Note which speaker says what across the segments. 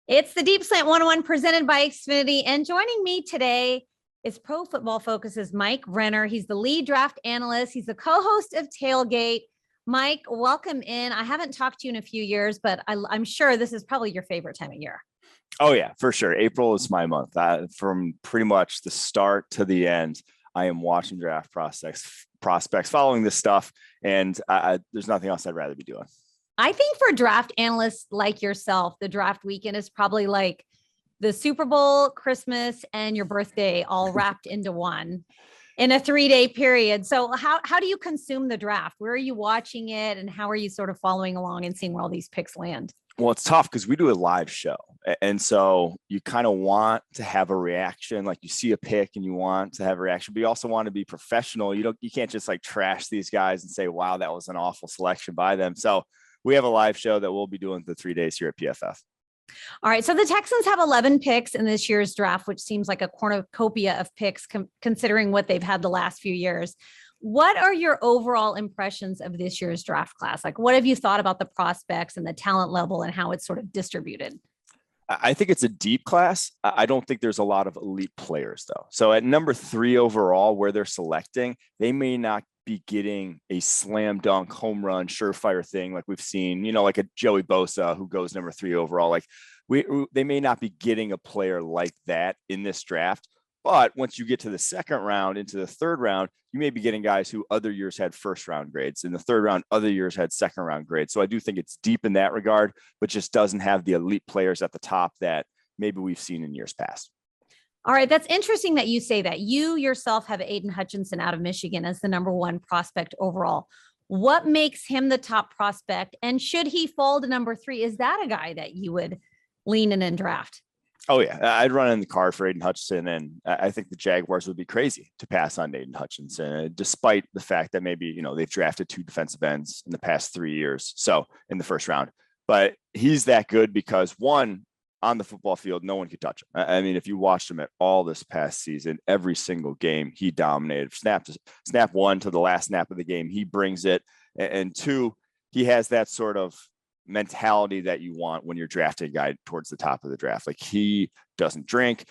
Speaker 1: It's the Deep Slant 101 presented by Xfinity. And joining me today is Pro Football Focus's Mike Renner. He's the lead draft analyst. He's the co-host of Tailgate. Mike, welcome in. I haven't talked to you in a few years, but I'm sure this is probably your favorite time of year.
Speaker 2: Oh, yeah, for sure. April is my month. From pretty much the start to the end, I am watching draft prospects, following this stuff, and there's nothing else I'd rather be doing.
Speaker 1: I think for draft analysts like yourself, the draft weekend is probably like the Super Bowl, Christmas, and your birthday all wrapped into one in a 3-day period. So how do you consume the draft? Where are you watching it, and how are you sort of following along and seeing where all these picks land?
Speaker 2: Well, it's tough because we do a live show. And so you kind of want to have a reaction, like you see a pick and you want to have a reaction, but you also want to be professional. You can't just like trash these guys and say, wow, that was an awful selection by them. So we have a live show that we'll be doing the 3 days here at PFF.
Speaker 1: All right. So the Texans have 11 picks in this year's draft, which seems like a cornucopia of picks considering what they've had the last few years. What are your overall impressions of this year's draft class? Like, what have you thought about the prospects and the talent level and how it's sort of distributed?
Speaker 2: I think it's a deep class. I don't think there's a lot of elite players, though. So at number 3 overall, where they're selecting, they may not be getting a slam dunk home run surefire thing like we've seen, like a Joey Bosa who goes number 3 overall. Like they may not be getting a player like that in this draft. But once you get to the second round, into the third round, you may be getting guys who other years had first round grades. In the third round, other years had second round grades. So I do think it's deep in that regard, but just doesn't have the elite players at the top that maybe we've seen in years past.
Speaker 1: All right. That's interesting that you say that. You yourself have Aiden Hutchinson out of Michigan as the number 1 prospect overall. What makes him the top prospect? And should he fall to number 3? Is that a guy that you would lean in and draft?
Speaker 2: Oh, yeah. I'd run in the card for Aiden Hutchinson, and I think the Jaguars would be crazy to pass on Aiden Hutchinson, despite the fact that maybe, they've drafted 2 defensive ends in the past 3 years. So in the first round, but he's that good because one, on the football field, no one could touch him. I mean, if you watched him at all this past season, every single game he dominated. Snap 1 to the last snap of the game, he brings it. And 2, he has that sort of mentality that you want when you're drafting a guy towards the top of the draft. Like he doesn't drink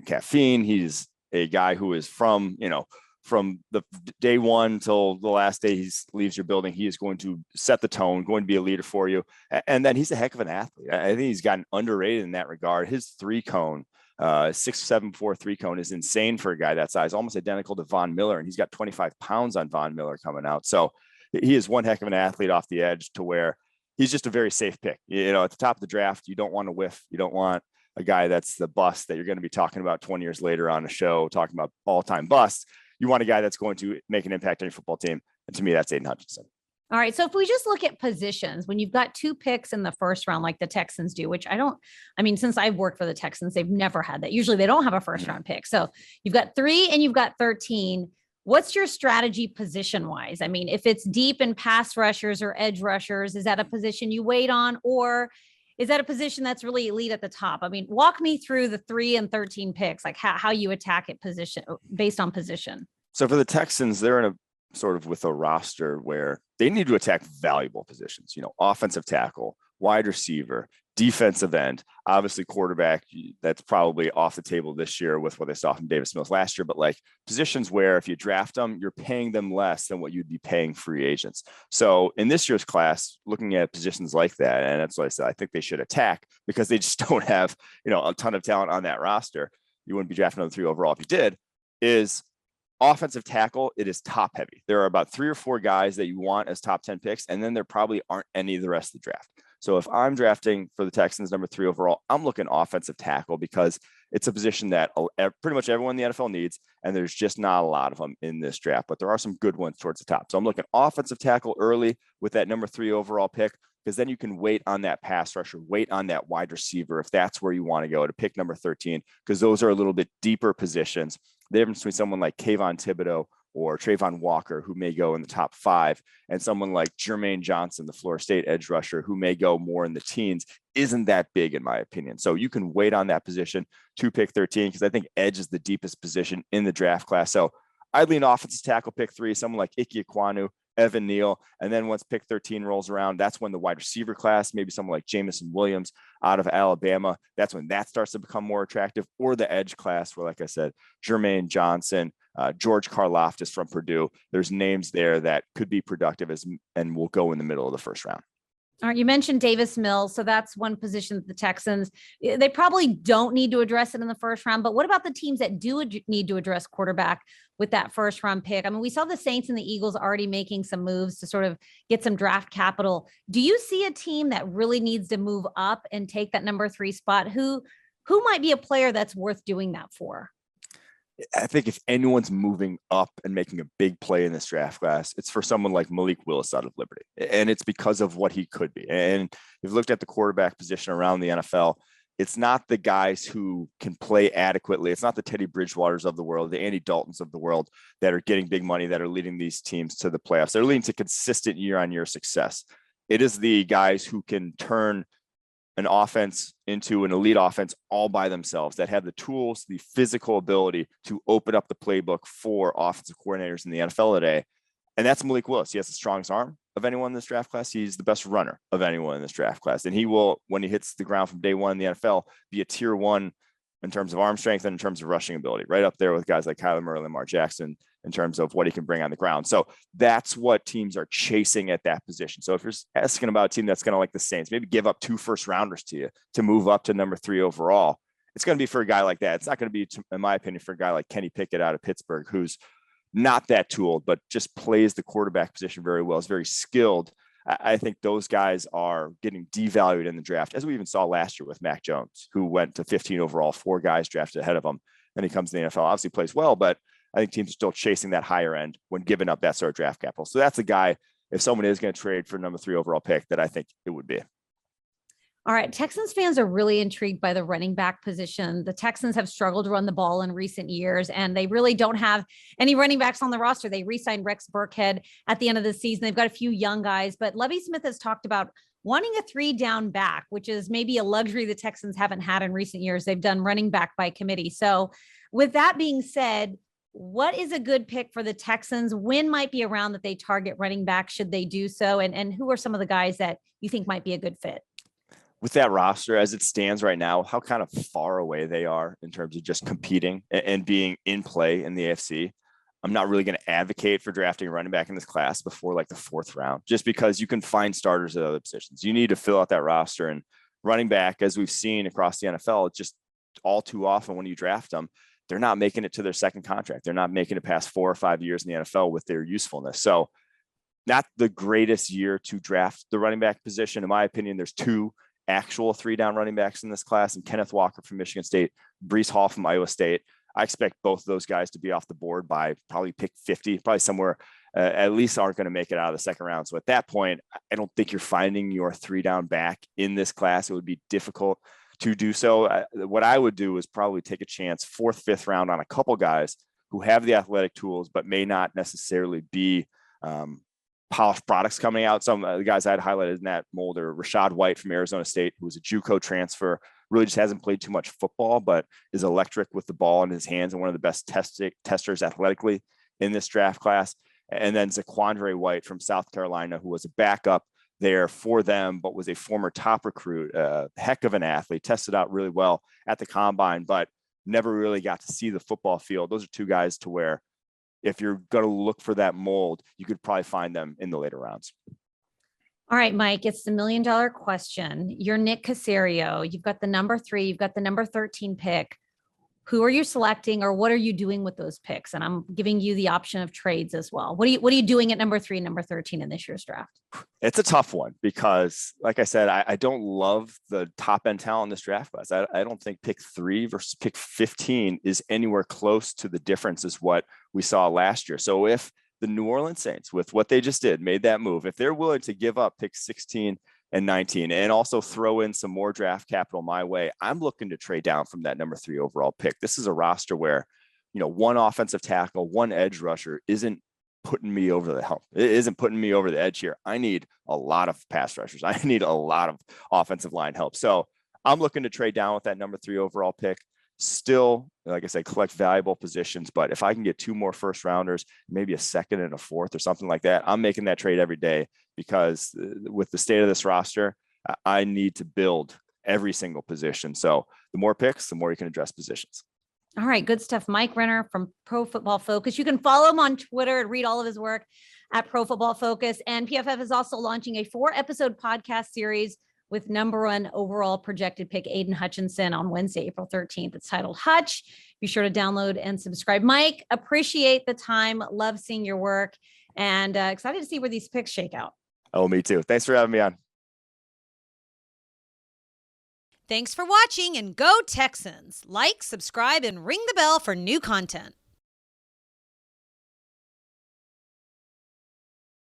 Speaker 2: caffeine. He's a guy who is from the day 1 till the last day he leaves your building, he is going to set the tone, going to be a leader for you. And then he's a heck of an athlete. I think he's gotten underrated in that regard. His 3-cone, 6'7" 4 3-cone is insane for a guy that size, almost identical to Von Miller. And he's got 25 pounds on Von Miller coming out. So he is one heck of an athlete off the edge to where he's just a very safe pick. At the top of the draft, you don't want to whiff. You don't want a guy that's the bust that you're going to be talking about 20 years later on a show, talking about all-time busts. You want a guy that's going to make an impact on your football team. And to me, that's Aiden Hutchinson.
Speaker 1: All right. So if we just look at positions, when you've got 2 picks in the first round, like the Texans do, which since I've worked for the Texans, they've never had that. Usually they don't have a first round pick. So you've got 3 and you've got 13. What's your strategy position wise? I mean, if it's deep in pass rushers or edge rushers, is that a position you wait on, or is that a position that's really elite at the top? I mean, walk me through the 3 and 13 picks, like how you attack it position based on position.
Speaker 2: So for the Texans, they're in a sort of with a roster where they need to attack valuable positions, offensive tackle, wide receiver, defensive end, obviously quarterback. That's probably off the table this year with what they saw from Davis Mills last year, but like positions where if you draft them, you're paying them less than what you'd be paying free agents. So in this year's class, looking at positions like that, and that's what I said, I think they should attack because they just don't have, a ton of talent on that roster. You wouldn't be drafting another 3 overall if you did, is offensive tackle. It is top heavy. There are about 3 or 4 guys that you want as top 10 picks, and then there probably aren't any of the rest of the draft. So if I'm drafting for the Texans number 3 overall, I'm looking offensive tackle because it's a position that pretty much everyone in the NFL needs, and there's just not a lot of them in this draft, but there are some good ones towards the top. So I'm looking offensive tackle early with that number 3 overall pick, because then you can wait on that pass rusher, wait on that wide receiver if that's where you want to go to pick number 13, because those are a little bit deeper positions. The difference between someone like Kayvon Thibodeau or Trayvon Walker, who may go in the top 5, and someone like Jermaine Johnson, the Florida State edge rusher, who may go more in the teens, isn't that big in my opinion. So you can wait on that position to pick 13, because I think edge is the deepest position in the draft class. So I'd lean offensive tackle pick 3, someone like Ike Ekwonu, Evan Neal. And then once pick 13 rolls around, that's when the wide receiver class, maybe someone like Jamison Williams out of Alabama, that's when that starts to become more attractive. Or the edge class where, like I said, Jermaine Johnson, George Karlaftis from Purdue. There's names there that could be productive and will go in the middle of the first round.
Speaker 1: All right, you mentioned Davis Mills, so that's one position that the Texans, they probably don't need to address it in the first round, but what about the teams that do need to address quarterback with that first round pick? I mean, we saw the Saints and the Eagles already making some moves to sort of get some draft capital. Do you see a team that really needs to move up and take that number 3 spot? Who might be a player that's worth doing that for?
Speaker 2: I think if anyone's moving up and making a big play in this draft class, it's for someone like Malik Willis out of Liberty. And it's because of what he could be. And if you've looked at the quarterback position around the NFL, it's not the guys who can play adequately. It's not the Teddy Bridgewaters of the world, the Andy Daltons of the world that are getting big money, that are leading these teams to the playoffs. They're leading to consistent year-on-year success. It is the guys who can turn an offense into an elite offense all by themselves, that have the tools, the physical ability to open up the playbook for offensive coordinators in the NFL today. And that's Malik Willis. He has the strongest arm of anyone in this draft class. He's the best runner of anyone in this draft class. And he will, when he hits the ground from day one in the NFL, be a tier 1 in terms of arm strength and in terms of rushing ability, right up there with guys like Kyler Murray, Lamar Jackson, in terms of what he can bring on the ground. So that's what teams are chasing at that position. So if you're asking about a team that's going to, like the Saints, maybe give up 2 first rounders to you to move up to number 3 overall, it's going to be for a guy like that. It's not going to be, in my opinion, for a guy like Kenny Pickett out of Pittsburgh, who's not that tooled, but just plays the quarterback position very well, is very skilled. I think those guys are getting devalued in the draft, as we even saw last year with Mac Jones, who went to 15 overall, 4 guys drafted ahead of him. Then he comes to the NFL, obviously plays well, but I think teams are still chasing that higher end when giving up that sort of draft capital. So that's a guy, if someone is going to trade for number 3 overall pick, that I think it would be.
Speaker 1: All right. Texans fans are really intrigued by the running back position. The Texans have struggled to run the ball in recent years, and they really don't have any running backs on the roster. They re-signed Rex Burkhead at the end of the season. They've got a few young guys, but Lovie Smith has talked about wanting a 3-down back, which is maybe a luxury the Texans haven't had in recent years. They've done running back by committee. So with that being said, what is a good pick for the Texans? When might be around that they target running back, should they do so? And who are some of the guys that you think might be a good fit?
Speaker 2: With that roster as it stands right now, how kind of far away they are in terms of just competing and being in play in the AFC, I'm not really going to advocate for drafting a running back in this class before like the 4th round, just because you can find starters at other positions. You need to fill out that roster, and running back, as we've seen across the NFL, just all too often when you draft them, they're not making it to their second contract. They're not making it past 4 or 5 years in the NFL with their usefulness. So not the greatest year to draft the running back position. In my opinion, there's 2 actual 3-down running backs in this class, and Kenneth Walker from Michigan State, Breece Hall from Iowa State. I expect both of those guys to be off the board by probably pick 50, probably somewhere at least aren't going to make it out of the second round. So at that point, I don't think you're finding your 3-down back in this class. It would be difficult to do so. What I would do is probably take a chance 4th, 5th round on a couple guys who have the athletic tools, but may not necessarily be polished products coming out. Some of the guys I'd highlighted in that mold are Rashad White from Arizona State, who was a JUCO transfer, really just hasn't played too much football, but is electric with the ball in his hands and one of the best testers athletically in this draft class. And then Zaquandre White from South Carolina, who was a backup there for them, but was a former top recruit, heck of an athlete, tested out really well at the combine, but never really got to see the football field. Those are 2 guys to where if you're going to look for that mold, you could probably find them in the later rounds.
Speaker 1: All right, Mike, it's the $1 million question. You're Nick Caserio. You've got the number 3, you've got the number 13 pick. Who are you selecting, or what are you doing with those picks? And I'm giving you the option of trades as well. What are you doing at number 3, number 13 in this year's draft?
Speaker 2: It's a tough one because, like I said, I don't love the top end talent in this draft class. I don't think pick 3 versus pick 15 is anywhere close to the difference as what we saw last year. So if the New Orleans Saints, with what they just did, made that move, if they're willing to give up pick 16 and 19 and also throw in some more draft capital my way, I'm looking to trade down from that number 3 overall pick. This is a roster where, one offensive tackle, one edge rusher isn't putting me over the hump. It isn't putting me over the edge here. I need a lot of pass rushers. I need a lot of offensive line help. So I'm looking to trade down with that number 3 overall pick still, like I said, collect valuable positions. But if I can get 2 more first rounders, maybe a second and a fourth or something like that, I'm making that trade every day, because with the state of this roster, I need to build every single position. So the more picks, the more you can address positions.
Speaker 1: All right. Good stuff. Mike Renner from Pro Football Focus. You can follow him on Twitter and read all of his work at Pro Football Focus. And PFF is also launching a 4-episode podcast series with number 1 overall projected pick Aiden Hutchinson on Wednesday, April 13th. It's titled Hutch. Be sure to download and subscribe. Mike, appreciate the time. Love seeing your work, and excited to see where these picks shake out.
Speaker 2: Oh, me too. Thanks for having me on.
Speaker 3: Thanks for watching, and go Texans. Like, subscribe, and ring the bell for new content.